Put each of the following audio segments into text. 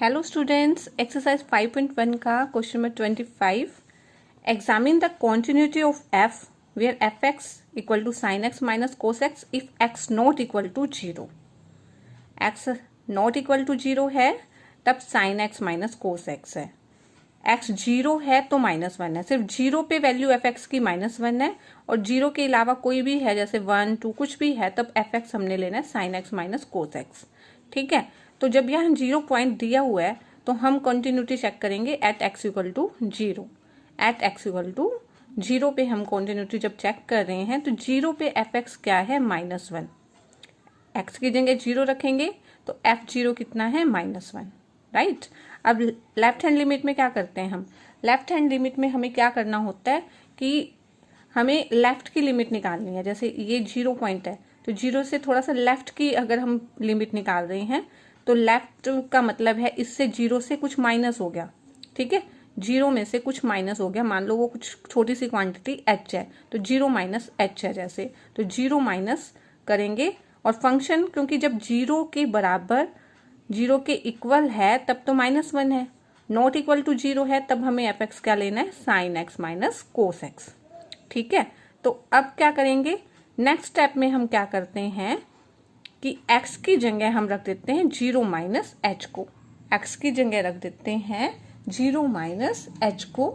Hello students, exercise 5.1 का question number 25। Examine the continuity of F where F X equal to sine X minus cos X if X not equal to zero. X not equal to zero है तब sine X minus cos X है। X zero है तो -1 है। सिर्फ zero पे value F x की -1 है और जीरो के अलावा कोई भी है जैसे 1 2 कुछ भी है तब एफ एक्स हमने लेना है sign X minus cos x. ठीक है, तो जब यहाँ 0 पॉइंट दिया हुआ है तो हम कंटिन्यूटी चेक करेंगे at x equal to zero. At x equal to zero पे हम कंटिन्यूटी जब चेक कर रहे हैं तो जीरो पे एफ एक्स क्या है -1। एक्स की जगह जीरो रखेंगे तो एफ जीरो कितना है -1, राइट। अब लेफ्ट हैंड लिमिट में क्या करते हैं हम? लेफ्ट हैंड लिमिट में हमें क्या करना होता है कि हमें लेफ्ट की लिमिट निकालनी है। जैसे ये 0 पॉइंट है तो जीरो से थोड़ा सा लेफ्ट की अगर हम लिमिट निकाल रहे हैं तो लेफ्ट का मतलब है इससे जीरो से कुछ माइनस हो गया। ठीक है, जीरो में से कुछ माइनस हो गया, मान लो वो कुछ छोटी सी क्वांटिटी एच है तो जीरो माइनस एच है जैसे, तो जीरो माइनस करेंगे। और फंक्शन क्योंकि जब जीरो के बराबर जीरो के इक्वल है तब तो -1 है, नॉट इक्वल टू जीरो है तब हमें एफ एक्स क्या लेना है sign X minus cos x. ठीक है, तो अब क्या करेंगे, नेक्स्ट स्टेप में हम क्या करते हैं कि x की जगह हम रख देते हैं 0 माइनस एच को। x की जगह रख देते हैं 0 माइनस एच को।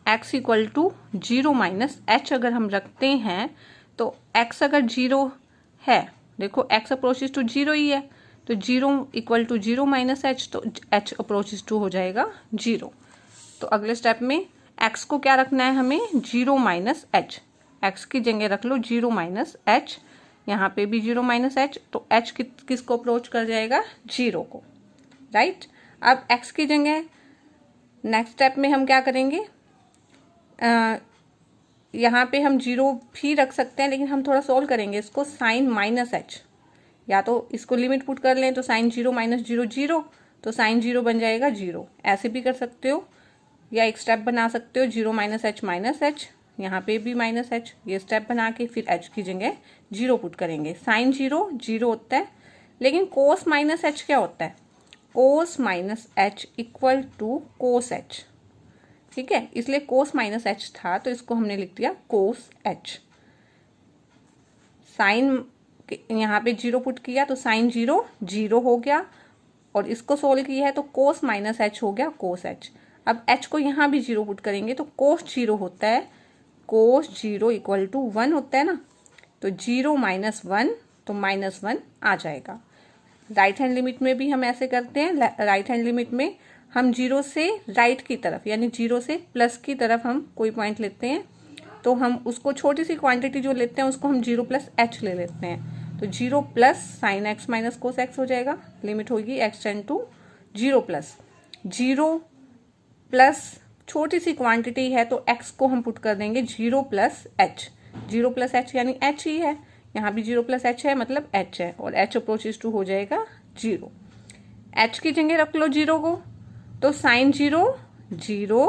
x equal to 0 minus H अगर हम रखते हैं तो x अगर 0 है, देखो x अप्रोचेस टू 0 ही है तो 0 इक्वल टू 0 माइनस एच, तो h अप्रोचेस टू हो जाएगा 0। तो अगले स्टेप में x को क्या रखना है हमें 0 माइनस एच। x की जगह रख लो 0 माइनस एच, यहाँ पे भी 0 माइनस एच, तो h किसको अप्रोच कर जाएगा 0 को, राइट। अब x की जगह नेक्स्ट स्टेप में हम क्या करेंगे, यहाँ पे हम 0 भी रख सकते हैं लेकिन हम थोड़ा सोल्व करेंगे इसको साइन माइनस एच। या तो इसको लिमिट पुट कर लें तो साइन 0 माइनस 0 0, तो साइन 0 बन जाएगा 0। ऐसे भी कर सकते हो या एक स्टेप बना सकते हो 0 माइनस एच माइनस एच, यहाँ पे भी माइनस एच, ये स्टेप बना के फिर एच की जगह 0 पुट करेंगे। साइन 0 0 होता है लेकिन कोस माइनस एच क्या होता है, cos minus H equal to cos H. ठीक है, इसलिए कोस माइनस एच था तो इसको हमने लिख दिया कोस एच। साइन यहाँ पे 0 पुट किया तो साइन 0 0 हो गया और इसको सोल्व किया है तो कोस माइनस एच हो गया कोस एच। अब h को यहाँ भी 0 पुट करेंगे तो कोस 0 होता है, कोस 0 इक्वल टू 1 होता है ना, तो 0 माइनस 1 तो -1 आ जाएगा। राइट हैंड लिमिट में भी हम ऐसे करते हैं। राइट हैंड लिमिट में हम 0 से राइट की तरफ यानी 0 से प्लस की तरफ हम कोई पॉइंट लेते हैं तो हम उसको छोटी सी क्वांटिटी जो लेते हैं उसको हम 0 प्लस एच ले लेते हैं, तो 0 plus sine X minus cos X हो जाएगा। लिमिट होगी X tend to 0 plus 0 plus छोटी सी क्वांटिटी है तो x को हम पुट कर देंगे 0 प्लस एच। 0 प्लस एच यानी h ही है, यहाँ भी 0 प्लस एच है मतलब h है और h अप्रोचेस टू हो जाएगा 0। h की जगह रख लो 0 को तो साइन 0 0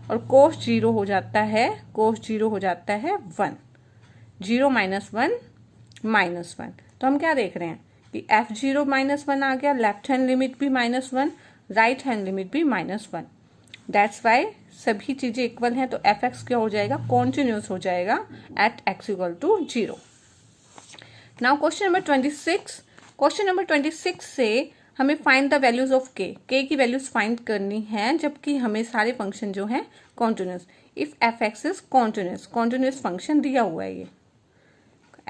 और कोस 0 हो जाता है, कोस 0 हो जाता है 1। 0 माइनस 1 -1, तो हम क्या देख रहे हैं कि f0 -1 आ गया, लेफ्ट हैंड लिमिट भी -1, राइट हैंड लिमिट भी -1। दैट्स वाई सभी चीजें इक्वल हैं तो एफ एक्स क्या हो जाएगा कॉन्टिन्यूस हो जाएगा at x equal to 0। Now question number 26। Question number 26 से हमें फाइंड द वैल्यूज ऑफ के की वैल्यूज फाइंड करनी है जबकि हमें सारे फंक्शन जो हैं continuous. If F x is continuous, continuous function दिया हुआ है ये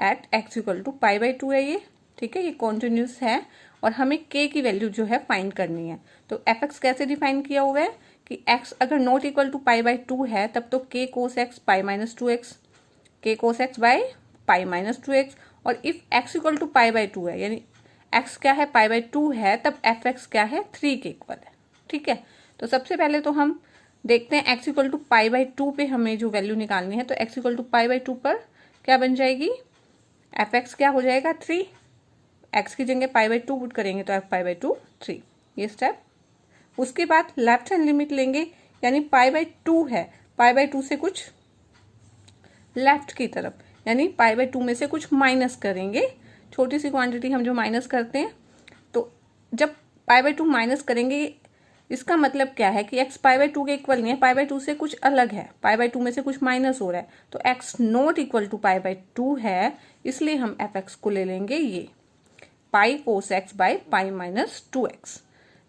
एट एक्स इक्वल टू π/2 है ये। ठीक है, ये कॉन्टिन्यूस है और हमें के की वैल्यू जो है फाइंड करनी है। तो एफ एक्स कैसे डिफाइन किया हुआ है कि x अगर नॉट इक्वल टू π/2 है तब तो k कोस x π-2x, k कोस x बाय π-2x, और इफ x इक्वल टू π/2 है यानी x क्या है π/2 है तब एफ एक्स क्या है 3 के इक्वल है। ठीक है, तो सबसे पहले तो हम देखते हैं x इक्वल टू π/2 पे हमें जो वैल्यू निकालनी है तो x इक्वल टू π/2 पर क्या बन जाएगी, एफ एक्स क्या हो जाएगा 3, x की जगह π/2 पुट करेंगे तो f π/2 3, ये स्टेप। उसके बाद लेफ्ट हैंड लिमिट लेंगे यानी π/2 है, π/2 से कुछ लेफ्ट की तरफ यानी π/2 में से कुछ माइनस करेंगे, छोटी सी क्वांटिटी हम जो माइनस करते हैं तो जब पाई बाई टू माइनस करेंगे इसका मतलब क्या है कि x पाई बाई टू के इक्वल नहीं है, पाई बाई टू से कुछ अलग है, पाई बाई टू में से कुछ माइनस हो रहा है, तो x not equal to pi by two है, इसलिए हम fx को ले लेंगे ये pi cos x by pi minus two X.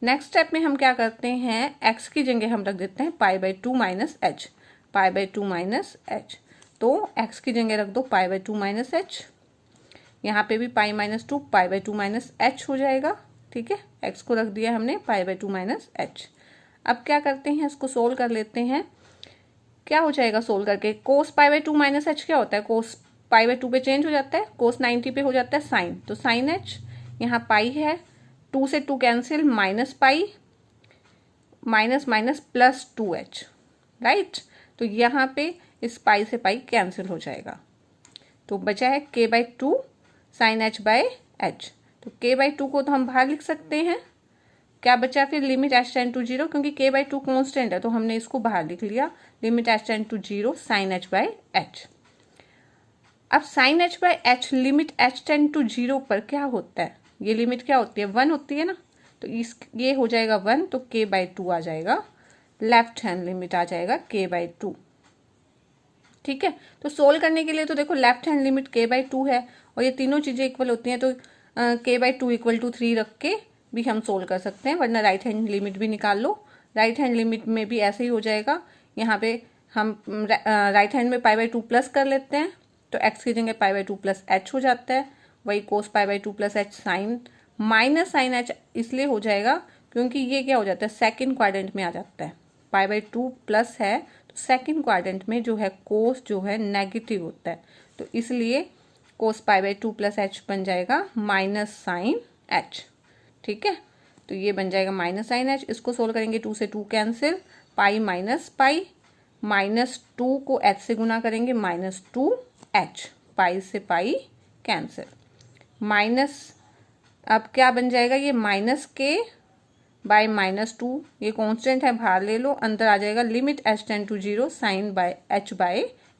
Next step में हम क्या करते हैं, x की जगह हम रख देते हैं पाई by two minus H, pi by two minus H, तो x की जगह रख दो पाई बाई टू माइनस एच, यहाँ पे भी पाई minus to pi by two minus H हो जाएगा। ठीक है, x को रख दिया हमने पाई बाई टू माइनस एच। अब क्या करते हैं, इसको सोल्व कर लेते हैं। क्या हो जाएगा सोल्व करके, cos pi by two minus H क्या होता है, कोस पाई बाई टू पे चेंज हो जाता है, कोस 90 पे हो जाता है साइन, तो साइन एच, यहाँ पाई है, टू से to cancel, minus pi minus minus plus two H, right. तो यहाँ पे इस पाई से पाई कैंसिल हो जाएगा, तो बचा है K by two sine H by H. तो के बाई टू को तो हम बाहर लिख सकते हैं, क्या बचा फिर, limit H tend to zero, क्योंकि के बाई टू कॉन्स्टेंट है तो हमने इसको बाहर लिख लिया, limit H tend to zero sine H by H. अब sine H by H limit H tend to zero पर क्या होता है, ये लिमिट क्या होती है, वन होती है ना, तो इस ये हो जाएगा वन, तो के बाई टू आ जाएगा, लेफ्ट हैंड लिमिट आ जाएगा के बाई टू। ठीक है, तो सोल्व करने के लिए तो देखो लेफ्ट हैंड लिमिट के बाई टू है और ये तीनों चीजें इक्वल होती हैं, तो K by two equal to three रख के भी हम सोल्व कर सकते हैं, वरना राइट हैंड लिमिट भी निकाल लो। राइट हैंड लिमिट में भी ऐसे ही हो जाएगा, यहाँ पे हम राइट हैंड में पाई बाई टू प्लस कर लेते हैं, तो एक्स की जगह pi by two plus H हो जाता है, वही cos pi by two plus H sine minus sine H इसलिए हो जाएगा क्योंकि ये क्या हो जाता है, सेकेंड क्वाड्रेंट में आ जाता है, पाई बाई टू प्लस है तो सेकेंड क्वाड्रेंट में जो है कोस जो है नेगेटिव होता है, तो इसलिए cos pi by two plus H बन जाएगा माइनस साइन एच। ठीक है, तो ये बन जाएगा माइनस साइन एच, इसको सोल्व करेंगे, टू से to cancel, pi minus pi, minus to को एच से गुना करेंगे माइनस टू एच, पाई से पाई कैंसिल, माइनस अब क्या बन जाएगा, ये minus K by minus two, ये कांस्टेंट है बाहर ले लो, अंदर आ जाएगा limit H tend to zero sine by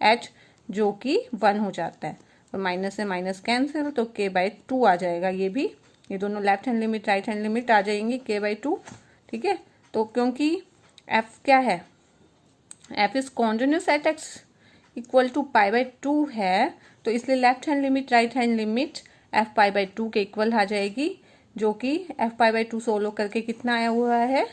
H जो कि वन हो जाता है, और माइनस से माइनस कैंसिल, तो के बाई टू आ जाएगा, ये भी, ये दोनों left hand limit right hand limit आ जाएंगी के बाई टू। ठीक है, तो क्योंकि एफ क्या है, F is continuous at x equal to pi by two है, तो इसलिए left hand limit right hand limit F pi by two के इक्वल आ जाएगी, जो कि एफ पाई बाई टू सोलो करके कितना आया हुआ है,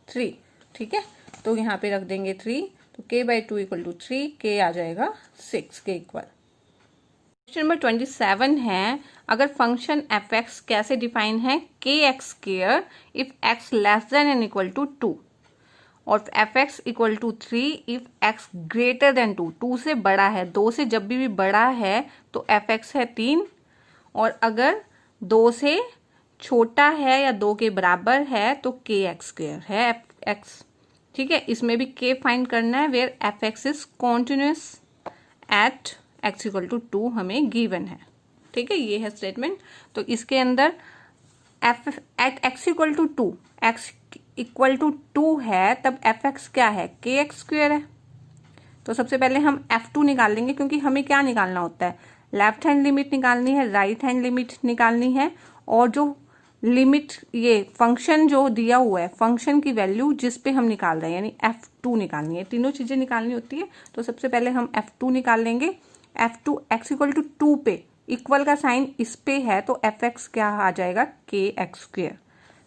थ्री। ठीक है, तो यहाँ पे रख देंगे थ्री, तो K by two equal to three, K आ जाएगा सिक्स के इक्वल। क्वेश्चन नंबर 27 है, अगर फंक्शन एफ एक्स कैसे डिफाइन है, के x square if X less than and equal to two, और F X equal to three if X greater than two, two से बड़ा है, दो से जब भी बड़ा है तो एफ एक्स है तीन, और अगर दो से छोटा है या दो के बराबर है तो के एक्स स्क्वायर है एफ एक्स। ठीक है, इसमें भी के फाइंड करना है, where F x is continuous at x equal to two हमें गिवन है। ठीक है, ये है स्टेटमेंट, तो इसके अंदर f at x equal to two, x equal to two है, तब एफ एक्स क्या है, के एक्स स्क्वायर है। तो सबसे पहले हम एफ टू निकाल लेंगे, क्योंकि हमें क्या निकालना होता है, लेफ्ट हैंड लिमिट निकालनी है, राइट हैंड लिमिट निकालनी है, और जो लिमिट ये फंक्शन जो दिया हुआ है, फंक्शन की वैल्यू जिस पे हम निकाल रहे हैं, यानी एफ टू निकालनी है, तीनों चीजें निकालनी होती है। तो सबसे पहले हम एफ टू निकाल लेंगे, f two x equal to two पे, इक्वल का साइन इस पे है, तो एफ एक्स क्या आ जाएगा, के एक्स स्क्वायर,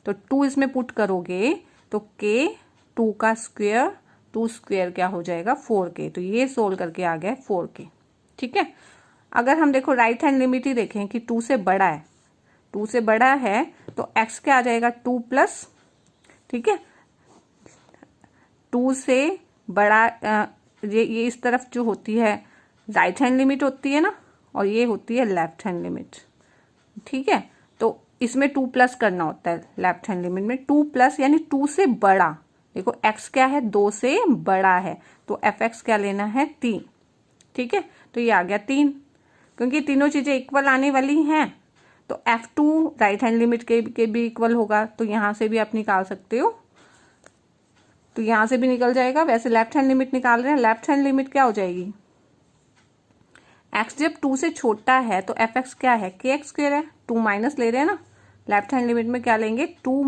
तो टू इसमें पुट करोगे तो के टू का स्क्वायर, टू स्क्वायर क्या हो जाएगा, फोर के, तो ये सोल्व करके आ गया फोर के। ठीक है, अगर हम देखो राइट हैंड लिमिट ही देखें कि टू से बड़ा है, टू से बड़ा है तो एक्स क्या आ जाएगा, टू प्लस, ठीक है, टू से बड़ा ये इस तरफ जो होती है राइट हैंड लिमिट होती है ना, और ये होती है लेफ्ट हैंड लिमिट। ठीक है, तो इसमें टू प्लस करना होता है, लेफ्ट हैंड लिमिट में टू प्लस यानी टू से बड़ा, देखो एक्स क्या है, दो से बड़ा है, तो एफ एक्स क्या लेना है, तीन। ठीक है, तो ये आ गया तीन, क्योंकि तीनों चीजें इक्वल आने वाली हैं, तो F two right hand limit के भी इक्वल होगा, तो यहां से भी आप निकाल सकते हो, तो यहां से भी निकल जाएगा। वैसे लेफ्ट हैंड लिमिट निकाल रहे हैं, लेफ्ट हैंड लिमिट क्या हो जाएगी, एक्स जब टू से छोटा है तो एफ एक्स क्या है, के एक्स स्क्वायर है, टू माइनस ले रहे हैं ना, लेफ्ट हैंड लिमिट में क्या लेंगे, 2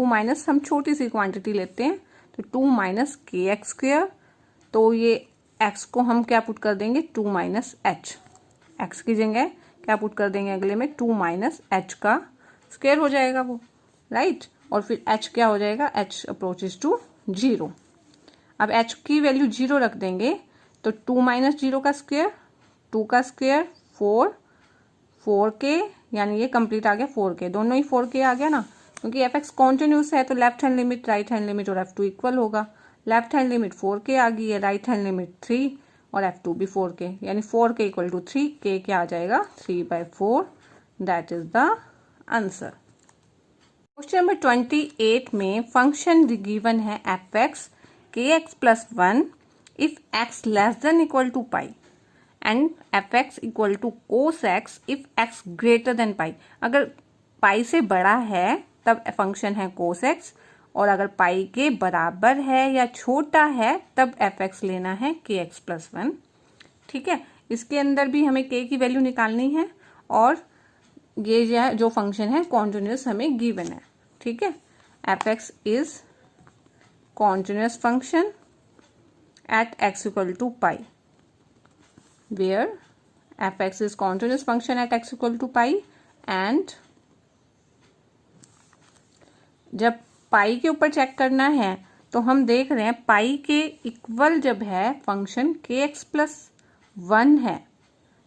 माइनस हम छोटी सी क्वांटिटी लेते हैं, तो 2 माइनस के एक्स स्क्वेयर, तो ये x को हम क्या पुट कर देंगे, 2 माइनस एच, एक्स की जगह क्या पुट कर देंगे अगले में, 2 माइनस एच का स्क्वायर हो जाएगा वो, राइट। और फिर h क्या हो जाएगा, h अप्रोचेस टू 0। अब h की वैल्यू 0 रख देंगे तो 2 माइनस 0 का स्क्वायर, 2 का स्क्वायर 4, 4k, यानी ये कंप्लीट आ गया 4k, दोनों ही 4k आ गया ना, क्योंकि fx कॉन्टिन्यूस है तो left hand limit right hand limit और f2 इक्वल होगा। लेफ्ट हैंड लिमिट 4k आ गई है, राइट हैंड लिमिट 3 और f2 भी 4k, यानी 4k इक्वल टू 3, k क्या आ जाएगा 3/4, that is the answer. Question number 28 में फंक्शन गिवन है fx kx plus 1 if x less than equal to pi and fx equal to cos x if x greater than pi. अगर pi से बड़ा है तब फंक्शन है कोस x, और अगर पाई के बराबर है या छोटा है तब fx लेना है kx प्लस 1। ठीक है, इसके अंदर भी हमें k की वैल्यू निकालनी है और ये जो फंक्शन है कॉन्टिन्यूस हमें गिवन है। ठीक है, fx is continuous function at x equal to pi, where fx is continuous function at x equal to pi, and जब पाई के ऊपर चेक करना है तो हम देख रहे हैं पाई के इक्वल जब है फंक्शन kx प्लस 1 है।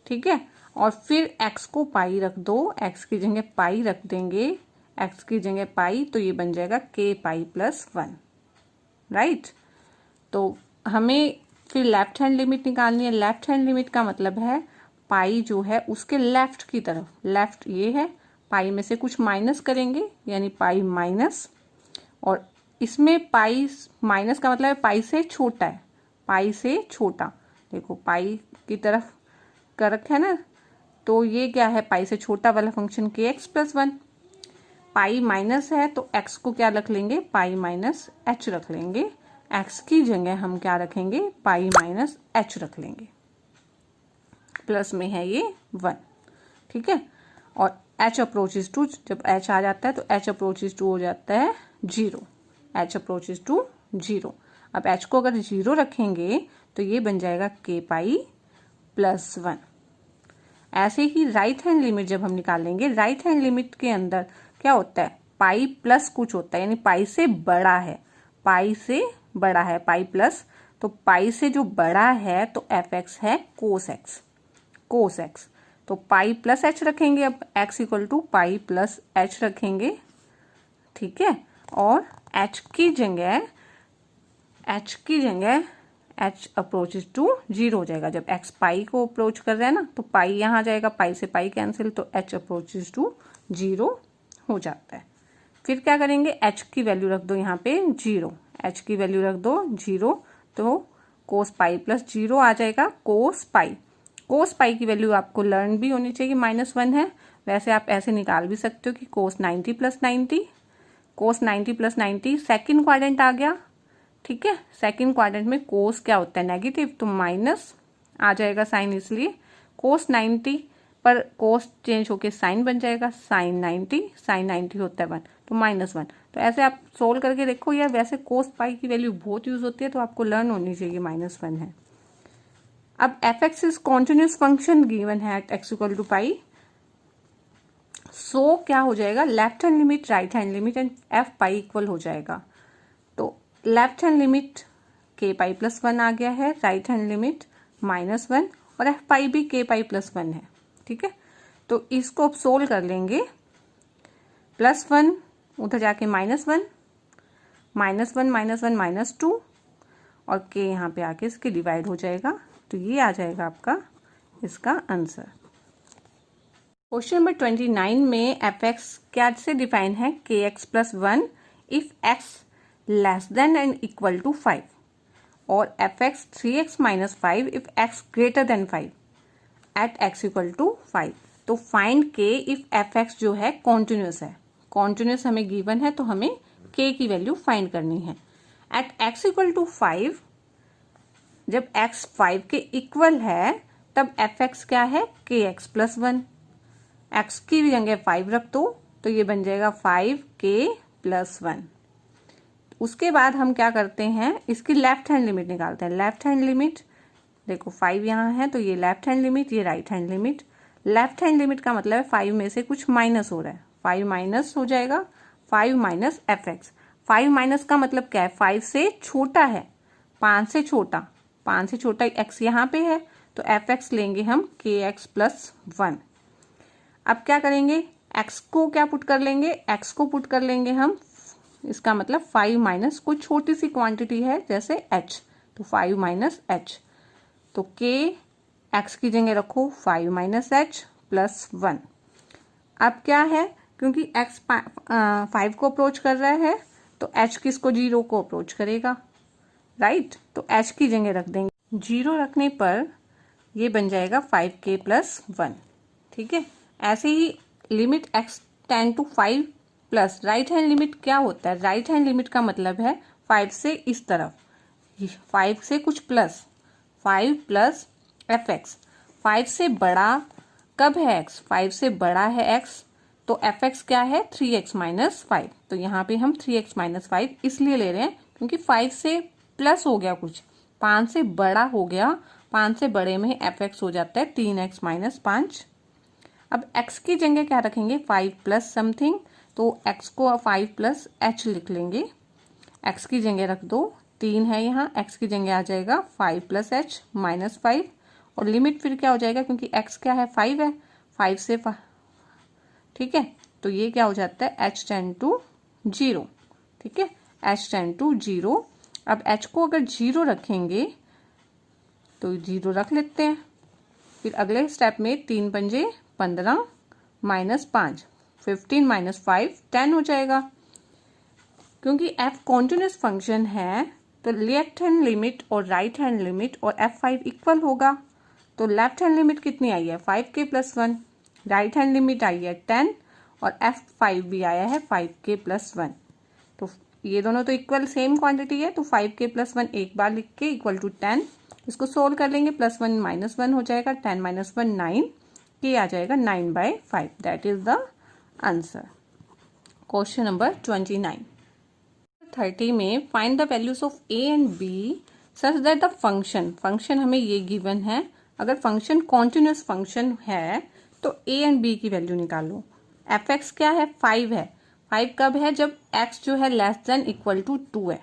ठीक है, और फिर x को पाई रख दो, x की जगह पाई रख देंगे, x की जगह पाई, तो ये बन जाएगा k पाई प्लस 1, राइट। तो हमें फिर लेफ्ट हैंड लिमिट निकालनी है। लेफ्ट हैंड लिमिट का मतलब है पाई जो है उसके लेफ्ट की तरफ, लेफ्ट ये है, पाई में से कुछ माइनस करेंगे यानी पाई माइनस, और इसमें पाई माइनस का मतलब है पाई से छोटा है, पाई से छोटा, देखो पाई की तरफ कर रखा है ना, तो ये क्या है पाई से छोटा वाला फंक्शन के एक्स प्लस 1। पाई माइनस है तो x को क्या रख लेंगे, पाई माइनस एच रख लेंगे, x की जगह हम क्या रखेंगे, पाई माइनस एच रख लेंगे, प्लस में है ये 1। ठीक है, और h अप्रोचेस टू, जब h आ जाता है तो h अप्रोचेस टू हो जाता है 0, h अप्रोचेस टू 0। अब h को अगर 0 रखेंगे तो ये बन जाएगा k पाई प्लस 1। ऐसे ही राइट हैंड लिमिट जब हम निकालेंगे, राइट हैंड लिमिट के अंदर क्या होता है, पाई प्लस कुछ होता है, यानी पाई से बड़ा है, पाई से बड़ा है, पाई प्लस, तो पाई से जो बड़ा है तो fx है कोस x, कोस x, तो पाई प्लस h रखेंगे, अब x equal to pi plus h रखेंगे। ठीक है, और h की जगह h अप्रोचेस टू 0 हो जाएगा। जब x पाई को अप्रोच कर रहा है ना तो पाई यहाँ आ जाएगा, पाई से पाई कैंसिल, तो h अप्रोचेस टू 0 हो जाता है। फिर क्या करेंगे, h की वैल्यू रख दो यहाँ पे 0, h की वैल्यू रख दो 0, तो कोस पाई प्लस 0 आ जाएगा कोस पाई। कोस पाई की वैल्यू आपको लर्न भी होनी चाहिए, -1 है, वैसे आप ऐसे निकाल भी सकते हो कि कोस 90 प्लस 90, कोस 90 प्लस 90 सेकेंड क्वाड्रेंट आ गया। ठीक है, सेकंड क्वाड्रेंट में कोस क्या होता है नेगेटिव, तो माइनस आ जाएगा साइन, इसलिए कोस 90 पर कोस चेंज होके साइन बन जाएगा, साइन 90, साइन 90 होता है 1, तो -1। तो ऐसे आप सोल्व करके देखो यार, वैसे कोस पाई की वैल्यू बहुत यूज होती है तो आपको लर्न होनी चाहिए, -1 है। अब fx is continuous function given है एट x इक्वल टू पाई, सो क्या हो जाएगा, left hand limit right hand limit and f pi equal हो जाएगा। तो left hand limit k pi plus 1 आ गया है, राइट हैंड लिमिट -1, और f पाई भी k पाई प्लस 1 है। ठीक है, तो इसको अब सोल्व कर लेंगे, +1 उधर जाके -1, -1 -2, और k यहाँ पे आके इसके डिवाइड हो जाएगा, तो ये आ जाएगा आपका इसका आंसर। क्वेश्चन नंबर 29 में fx क्या से डिफाइन है, kx plus 1 if x less than and equal to 5, और fx 3x minus 5 if x greater than 5 at x equal to 5। तो फाइंड k इफ fx जो है कॉन्टिन्यूस है, कॉन्टिन्यूस हमें गिवन है तो हमें k की वैल्यू फाइंड करनी है। एट x इक्वल टू 5, जब x 5 के इक्वल है तब fx क्या है, kx प्लस 1, x की जगह 5 रख दो, तो ये बन जाएगा 5k+1। उसके बाद हम क्या करते हैं, इसकी लेफ्ट हैंड लिमिट निकालते हैं। लेफ्ट हैंड लिमिट देखो 5 यहाँ है तो ये लेफ्ट हैंड लिमिट, ये right hand limit. Left hand limit का मतलब है 5 में से कुछ माइनस हो रहा है, 5 माइनस हो जाएगा 5 माइनस fx। 5 माइनस का मतलब क्या है, 5 से छोटा है, 5 से छोटा, 5 से छोटा x यहाँ पे है तो fx लेंगे हम kx+1। अब क्या करेंगे, x को क्या पुट कर लेंगे, x को पुट कर लेंगे हम, इसका मतलब 5 माइनस कोई छोटी सी क्वांटिटी है जैसे h, तो 5 माइनस h, तो k x की जगह रखो 5 माइनस h+1। अब क्या है, क्योंकि x 5 को अप्रोच कर रहा है तो h किसको, 0 को अप्रोच करेगा, राइट। तो h की जगह रख देंगे, 0 रखने पर ये बन जाएगा 5k+1। ठीक है, ऐसे ही limit x tend to 5 plus right hand limit क्या होता है, राइट हैंड लिमिट का मतलब है 5 से इस तरफ, 5 से कुछ प्लस, 5 प्लस fx। 5 से बड़ा कब है x, 5 से बड़ा है x, तो fx क्या है 3x माइनस 5। तो यहाँ पे हम 3x माइनस 5 इसलिए ले रहे हैं क्योंकि 5 से प्लस हो गया कुछ, 5 से बड़ा हो गया, 5 से बड़े में fx हो जाता है 3x माइनस 5। अब x की जगह क्या रखेंगे, 5 प्लस समथिंग, तो x को 5 प्लस h लिख लेंगे। x की जगह रख दो, 3 है यहाँ, x की जगह आ जाएगा 5 प्लस h माइनस 5, और लिमिट फिर क्या हो जाएगा, क्योंकि x क्या है 5 है, 5 से ठीक है, तो ये क्या हो जाता है h टेंड टू 0। ठीक है, h टेंड टू 0। अब h को अगर 0 रखेंगे तो 0 रख लेते हैं, फिर अगले स्टेप में 3 पंजे 15 माइनस 5, 15 माइनस 5 10 हो जाएगा। क्योंकि f कॉन्टिन्यूस फंक्शन है तो लेफ्ट हैंड लिमिट और राइट हैंड लिमिट और f5 इक्वल होगा। तो लेफ्ट हैंड लिमिट कितनी आई है 5k+1, राइट हैंड लिमिट आई है 10 और f5 भी आया है 5k+1। तो ये दोनों तो इक्वल सेम क्वांटिटी है, तो 5k+1 एक बार लिख के इक्वल टू 10, इसको सोल्व कर लेंगे, +1 -1 हो जाएगा, 10 - 1 9, के आ जाएगा 9/5। That is the answer. Question number 29। 30 में find the values of a and b such that the function हमें ये गिवन है, अगर फंक्शन कॉन्टिन्यूस फंक्शन है तो a एंड b की वैल्यू निकालो। fx क्या है 5 है, 5 कब है, जब x जो है लेस देन इक्वल टू 2 है,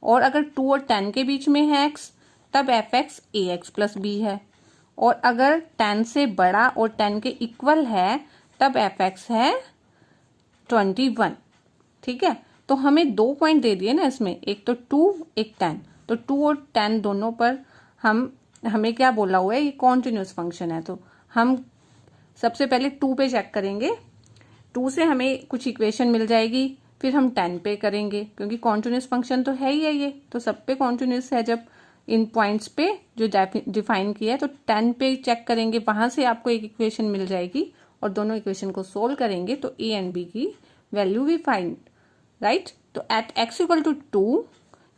और अगर 2 और 10 के बीच में है x तब fx ax+b है, और अगर 10 से बड़ा और 10 के इक्वल है तब fx है 21। ठीक है, तो हमें 2 पॉइंट दे दिए ना इसमें, एक तो 2 एक 10, तो 2 और 10 दोनों पर हमें क्या बोला हुआ है, ये कॉन्टिन्यूस फंक्शन है, तो हम सबसे पहले 2 पे चेक करेंगे, 2 से हमें कुछ इक्वेशन मिल जाएगी, फिर हम 10 पे करेंगे, क्योंकि कॉन्टिन्यूस फंक्शन तो है ही है ये, तो सब पे कॉन्टिन्यूस है, जब इन पॉइंट्स पे जो डिफाइन किया है, तो 10 पे चेक करेंगे, वहां से आपको एक इक्वेशन मिल जाएगी और दोनों इक्वेशन को सोल्व करेंगे तो a एंड b की वैल्यू भी फाइंड, राइट। तो एट x इक्वल टू 2,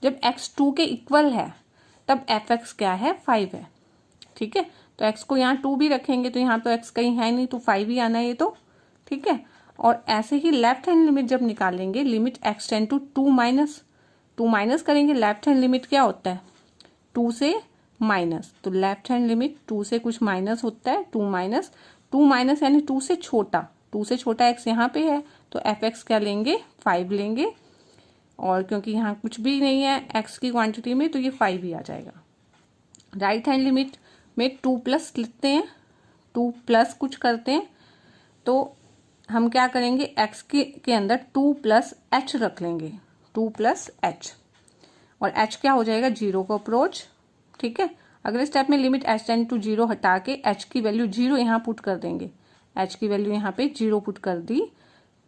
जब x 2 के इक्वल है तब fx क्या है 5 है। ठीक है, तो x को यहाँ 2 भी रखेंगे तो यहाँ तो x कहीं है नहीं, तो 5 ही आना है ये तो। ठीक है, और ऐसे ही लेफ्ट हैंड लिमिट जब निकालेंगे, limit x tend to 2 minus करेंगे, लेफ्ट हैंड लिमिट क्या होता है 2 से माइनस, तो लेफ्ट हैंड लिमिट 2 से कुछ माइनस होता है, 2 माइनस यानी 2 से छोटा, 2 से छोटा x यहाँ पे है, तो fx क्या लेंगे 5 लेंगे, और क्योंकि यहाँ कुछ भी नहीं है x की क्वांटिटी में तो ये 5 ही आ जाएगा। राइट हैंड लिमिट में 2 प्लस लिखते हैं, 2 प्लस कुछ करते हैं, तो हम क्या करेंगे x के अंदर 2 प्लस h रख लेंगे, 2 प्लस h, और h क्या हो जाएगा 0 को अप्रोच। ठीक है, अगले स्टेप में लिमिट h टेंड टू 0 हटा के h की वैल्यू 0 यहाँ पुट कर देंगे, h की वैल्यू यहाँ पे 0 पुट कर दी,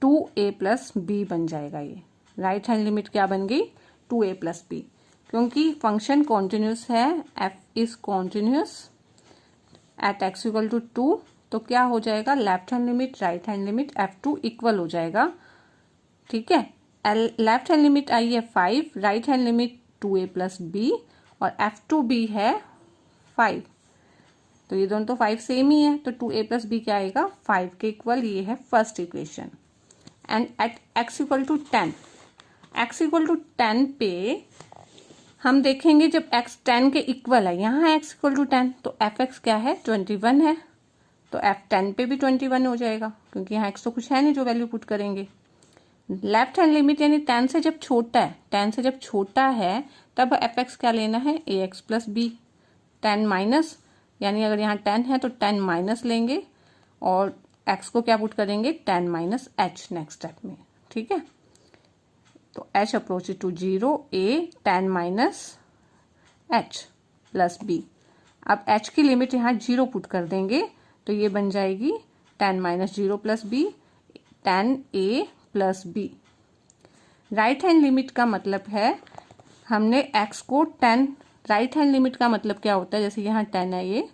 2a+b बन जाएगा। ये राइट हैंड लिमिट क्या बन गई 2a+b, क्योंकि फंक्शन कॉन्टिन्यूस है, f is continuous at x equal to 2, तो क्या हो जाएगा left hand limit right hand limit f2 equal हो जाएगा। ठीक है, लेफ्ट हैंड लिमिट आई है 5, राइट हैंड लिमिट 2a+b, और f2b है 5, तो ये दोनों तो 5 सेम ही है, तो 2a+b क्या आएगा 5 के इक्वल, ये है first equation. And at x equal to 10, x equal to 10 पे हम देखेंगे जब x 10 के इक्वल है, यहाँ है x इक्वल टू 10, तो fx क्या है 21 है, तो f 10 पे भी 21 हो जाएगा क्योंकि यहाँ x तो कुछ है नहीं जो वैल्यू पुट करेंगे। लेफ्ट हैंड लिमिट यानी 10 से जब छोटा है, 10 से जब छोटा है तब fx क्या लेना है ax प्लस बी, 10 माइनस, यानी अगर यहाँ 10 है तो 10 माइनस लेंगे और x को क्या पुट करेंगे 10 माइनस h नेक्स्ट स्टेप में, ठीक है। तो h अप्रोच टू 0, a 10 माइनस h प्लस b। अब h की लिमिट यहाँ 0 पुट कर देंगे तो ये बन जाएगी 10 minus 0 plus b, 10a plus b। Right hand limit का मतलब है हमने x को 10, राइट हैंड लिमिट का मतलब क्या होता है, जैसे यहाँ 10 है ये,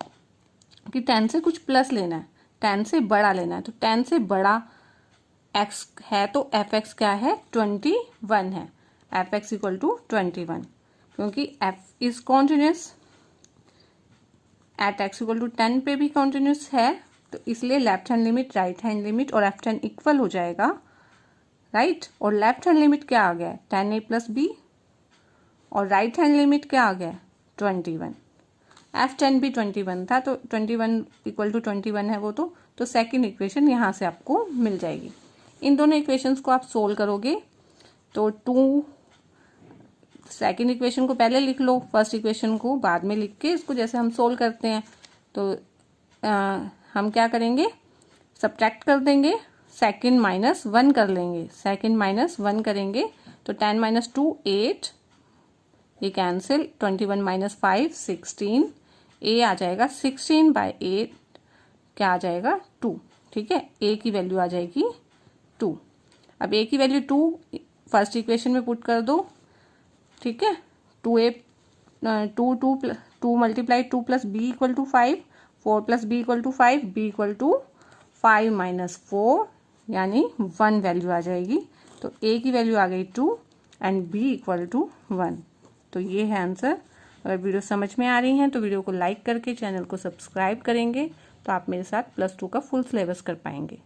कि 10 से कुछ प्लस लेना है, 10 से बड़ा लेना है, तो 10 से बड़ा x है तो fx क्या है 21 है, fx इक्वल टू 21, क्योंकि f is continuous, at x equal to 10 पे भी कॉन्टिन्यूस है, तो इसलिए left hand limit right hand limit और f10 इक्वल हो जाएगा, राइट। और लेफ्ट हैंड लिमिट क्या आ गया है 10a प्लस b, और राइट हैंड लिमिट क्या आ गया 21, f10 भी 21 था तो 21 इक्वल टू 21 है वो, तो सेकंड इक्वेशन यहाँ से आपको मिल जाएगी। इन दोनों इक्वेशंस को आप सोल्व करोगे तो सेकंड इक्वेशन को पहले लिख लो, फर्स्ट इक्वेशन को बाद में लिख के इसको जैसे हम सोल्व करते हैं तो हम क्या करेंगे सब्ट्रैक्ट कर देंगे, सेकंड माइनस 1 कर लेंगे, सेकंड माइनस 1 करेंगे तो 10 माइनस 2 8, ये कैंसिल, 21 माइनस 5 16, a आ जाएगा 16 बाय 8 क्या आ जाएगा 2, ठीक है, a की वैल्यू आ जाएगी 2। अब a की वैल्यू 2 फर्स्ट इक्वेशन में पुट कर दो, ठीक है, 2 multiply 2 plus b equal to 5, 4 plus b equal to 5, b equal to 5 minus 4 यानी 1 वैल्यू आ जाएगी, तो a की वैल्यू आ गई 2 एंड b इक्वल टू 1। तो ये है आंसर। अगर वीडियो समझ में आ रही हैं तो वीडियो को लाइक करके चैनल को सब्सक्राइब करेंगे तो आप मेरे साथ +2 का फुल सिलेबस कर पाएंगे।